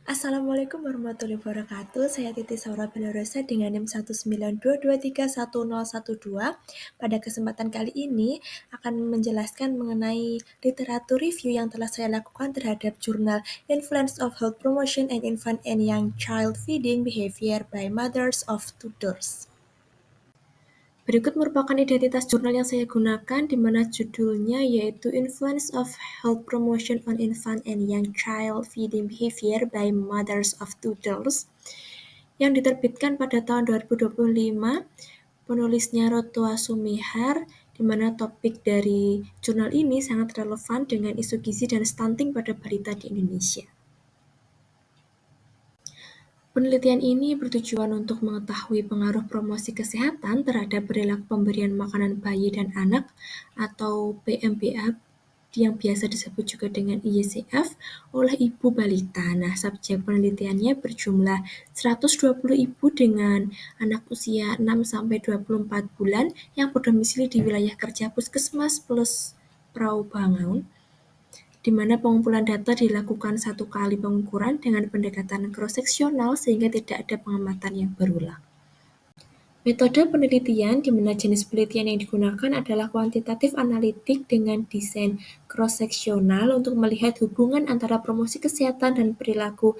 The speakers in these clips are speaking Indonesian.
Assalamualaikum warahmatullahi wabarakatuh. Saya Titi Saura Benarosa dengan NIM 192231012. Pada kesempatan kali ini akan menjelaskan mengenai literatur review yang telah saya lakukan terhadap jurnal Influence of Health Promotion and Infant and Young Child Feeding Behavior by Mothers of Tutors. Berikut merupakan identitas jurnal yang saya gunakan, di mana judulnya yaitu Influence of Health Promotion on Infant and Young Child Feeding Behavior by Mothers of Tutors, yang diterbitkan pada tahun 2025. Penulisnya Rotwa Sumihar, di mana topik dari jurnal ini sangat relevan dengan isu gizi dan stunting pada balita di Indonesia. Penelitian ini bertujuan untuk mengetahui pengaruh promosi kesehatan terhadap perilaku pemberian makanan bayi dan anak atau PMBA yang biasa disebut juga dengan IYCF oleh ibu balita. Nah, subjek penelitiannya berjumlah 120 ibu dengan anak usia 6-24 bulan yang berdomisili di wilayah kerja Puskesmas plus Praubangun, di mana pengumpulan data dilakukan satu kali pengukuran dengan pendekatan cross-seksional sehingga tidak ada pengamatan yang berulang. Metode penelitian, di mana jenis penelitian yang digunakan adalah kuantitatif analitik dengan desain cross-seksional untuk melihat hubungan antara promosi kesehatan dan perilaku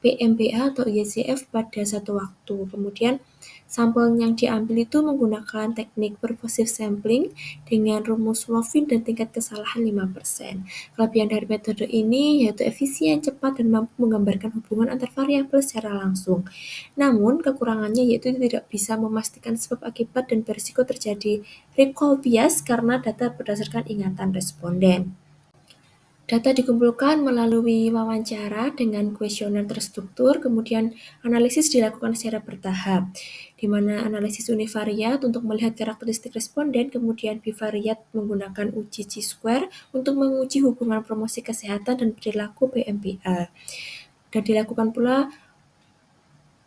PMBA atau IYCF pada satu waktu. Kemudian sampel yang diambil itu menggunakan teknik purposive sampling dengan rumus Lovin dan tingkat kesalahan 5%. Kelebihan dari metode ini yaitu efisien, cepat, dan mampu menggambarkan hubungan antar variabel secara langsung. Namun, kekurangannya yaitu tidak bisa memastikan sebab akibat dan berisiko terjadi recall bias karena data berdasarkan ingatan responden. Data dikumpulkan melalui wawancara dengan kuesioner terstruktur, kemudian analisis dilakukan secara bertahap, di mana analisis univariat untuk melihat karakteristik responden, kemudian bivariat menggunakan uji Chi-square untuk menguji hubungan promosi kesehatan dan perilaku PMBA. Dan dilakukan pula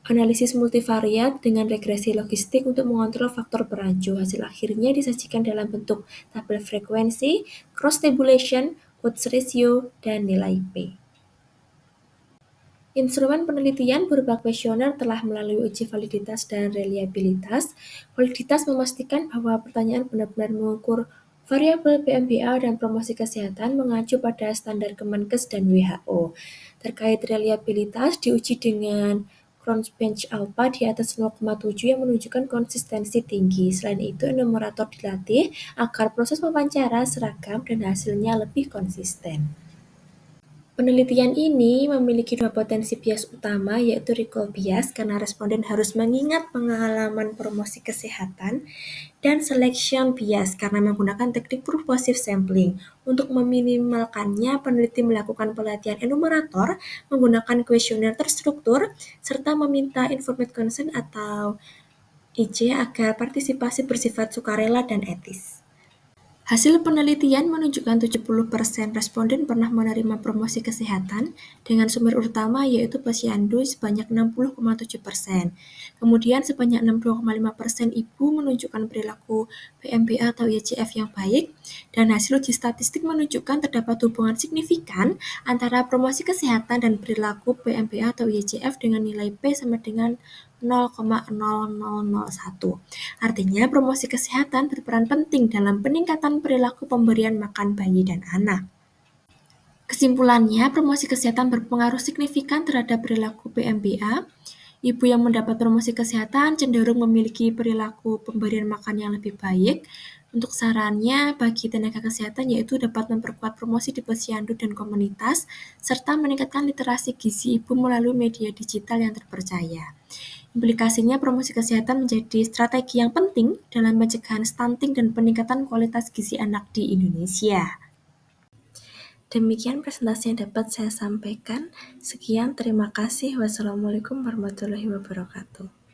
analisis multivariat dengan regresi logistik untuk mengontrol faktor perancu. Hasil akhirnya disajikan dalam bentuk tabel frekuensi, cross-tabulation, odds ratio, dan nilai P. Instrumen penelitian berupa kuesioner telah melalui uji validitas dan reliabilitas. Validitas memastikan bahwa pertanyaan benar-benar mengukur variabel PMBA dan promosi kesehatan mengacu pada standar Kemenkes dan WHO. Terkait reliabilitas diuji dengan Cronbench alpha di atas 0,7 yang menunjukkan konsistensi tinggi. Selain itu, enumerator dilatih agar proses wawancara seragam dan hasilnya lebih konsisten. Penelitian ini memiliki dua potensi bias utama, yaitu recall bias karena responden harus mengingat pengalaman promosi kesehatan, dan selection bias karena menggunakan teknik purposive sampling. Untuk meminimalkannya, peneliti melakukan pelatihan enumerator menggunakan kuesioner terstruktur serta meminta informed consent atau IC agar partisipasi bersifat sukarela dan etis. Hasil penelitian menunjukkan 70% responden pernah menerima promosi kesehatan dengan sumber utama yaitu posyandu sebanyak 60,7%. Kemudian sebanyak 62,5% ibu menunjukkan perilaku PMBA atau IYCF yang baik, dan hasil uji statistik menunjukkan terdapat hubungan signifikan antara promosi kesehatan dan perilaku PMBA atau IYCF dengan nilai P sama dengan 0,0001. Artinya, promosi kesehatan berperan penting dalam peningkatan perilaku pemberian makan bayi dan anak. Kesimpulannya, promosi kesehatan berpengaruh signifikan terhadap perilaku PMBA. Ibu yang mendapat promosi kesehatan cenderung memiliki perilaku pemberian makan yang lebih baik. Untuk sarannya bagi tenaga kesehatan yaitu dapat memperkuat promosi di posyandu dan komunitas, serta meningkatkan literasi gizi ibu melalui media digital yang terpercaya. Implikasinya, promosi kesehatan menjadi strategi yang penting dalam pencegahan stunting dan peningkatan kualitas gizi anak di Indonesia. Demikian presentasi yang dapat saya sampaikan. Sekian, terima kasih. Wassalamualaikum warahmatullahi wabarakatuh.